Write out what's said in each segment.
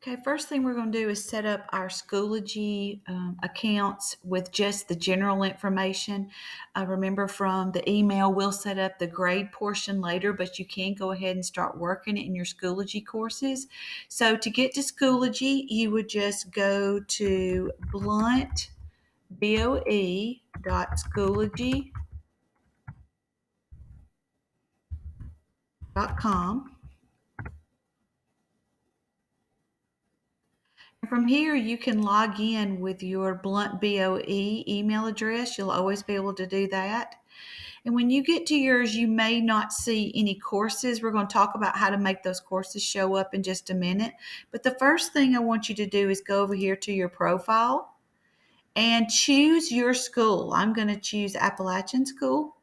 Okay, first thing we're going to do is set up our Schoology accounts with just the general information. Remember from the email, we'll set up the grade portion later, but you can go ahead and start working it in your Schoology courses. So to get to Schoology, you would just go to bluntboe.schoology.com. From here, you can log in with your Blunt BOE email address. You'll always be able to do that. And when you get to yours, you may not see any courses. We're going to talk about how to make those courses show up in just a minute. But the first thing I want you to do is go over here to your profile and choose your school. I'm going to choose Appalachian School.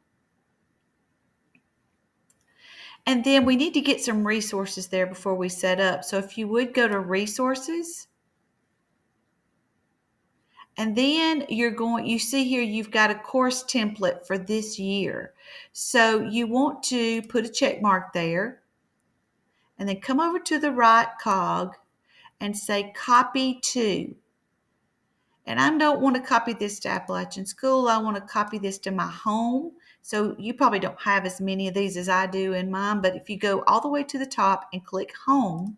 And then we need to get some resources there before we set up. So if you would go to resources, and then you see here, you've got a course template for this year. So you want to put a check mark there and then come over to the right cog and say copy to. And I don't want to copy this to Appalachian School. I want to copy this to my home. So you probably don't have as many of these as I do in mine, but if you go all the way to the top and click home,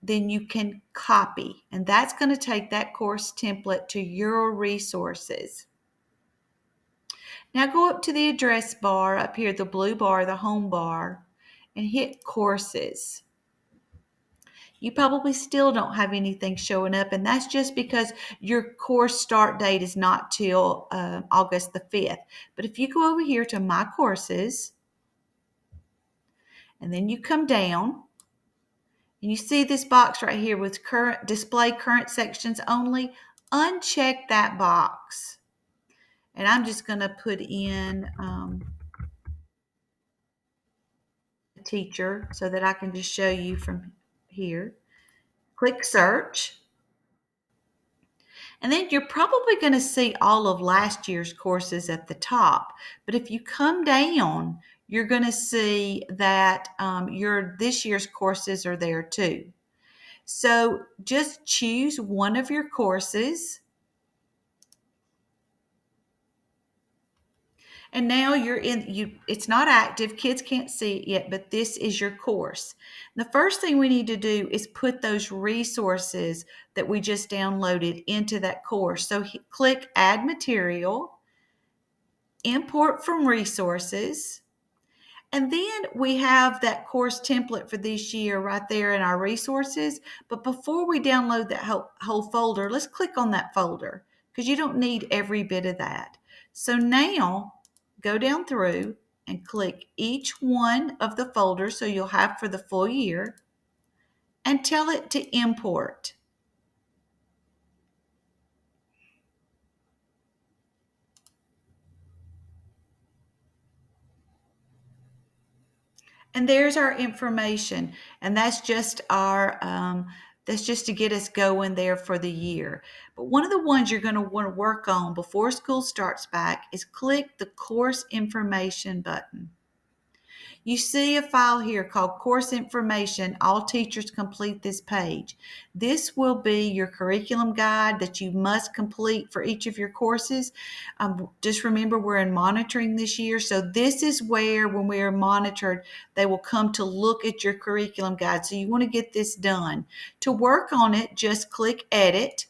then you can copy. And that's going to take that course template to your resources. Now go up to the address bar up here, the blue bar, the home bar, and hit courses. You probably still don't have anything showing up, and that's just because your course start date is not till August the 5th. But if you go over here to My Courses, and then you come down, and you see this box right here with display current sections only, uncheck that box. And I'm just going to put in a teacher so that I can just show you from here. Click search. And then you're probably going to see all of last year's courses at the top. But if you come down, you're going to see that this year's courses are there too. So just choose one of your courses. And now it's not active. Kids can't see it yet, but this is your course. The first thing we need to do is put those resources that we just downloaded into that course. So click Add Material, Import from Resources, and then we have that course template for this year right there in our resources. But before we download that whole folder, let's click on that folder because you don't need every bit of that. So now go down through and click each one of the folders so you'll have for the full year and tell it to import. And there's our information, and that's just to get us going there for the year. But one of the ones you're going to want to work on before school starts back is click the course information button. You see a file here called Course Information. All teachers complete this page. This will be your curriculum guide that you must complete for each of your courses. Just remember, we're in monitoring this year, so this is where, when we are monitored, they will come to look at your curriculum guide. So you want to get this done. To work on it, just click Edit.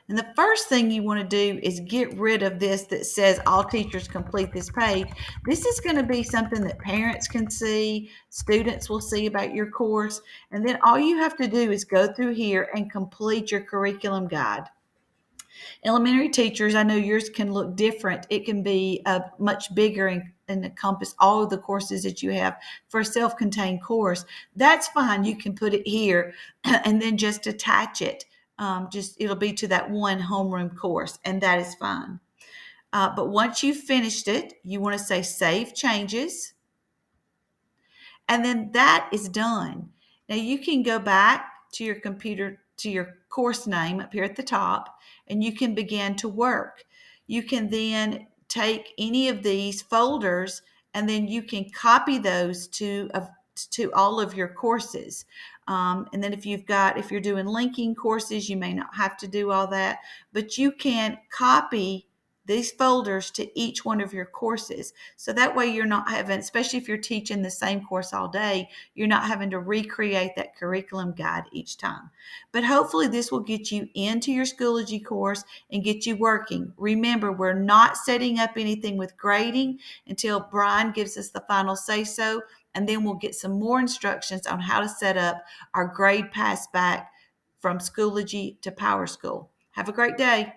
And the first thing you want to do is get rid of this that says all teachers complete this page. This is going to be something that parents can see, students will see about your course, and then all you have to do is go through here and complete your curriculum guide. Elementary teachers, I know yours can look different. It can be much bigger and encompass all of the courses that you have for a self-contained course. That's fine. You can put it here and then just attach it. It'll be to that one homeroom course, and that is fine. But once you've finished it, you want to say Save Changes, and then that is done. Now you can go back to your computer to your course name up here at the top, and you can begin to work. You can then take any of these folders and then you can copy those to to all of your courses. And then if you're doing linking courses, you may not have to do all that, but you can copy these folders to each one of your courses. So that way you're not having, especially if you're teaching the same course all day, you're not having to recreate that curriculum guide each time. But hopefully this will get you into your Schoology course and get you working. Remember, we're not setting up anything with grading until Brian gives us the final say so, and then we'll get some more instructions on how to set up our grade pass back from Schoology to PowerSchool. Have a great day.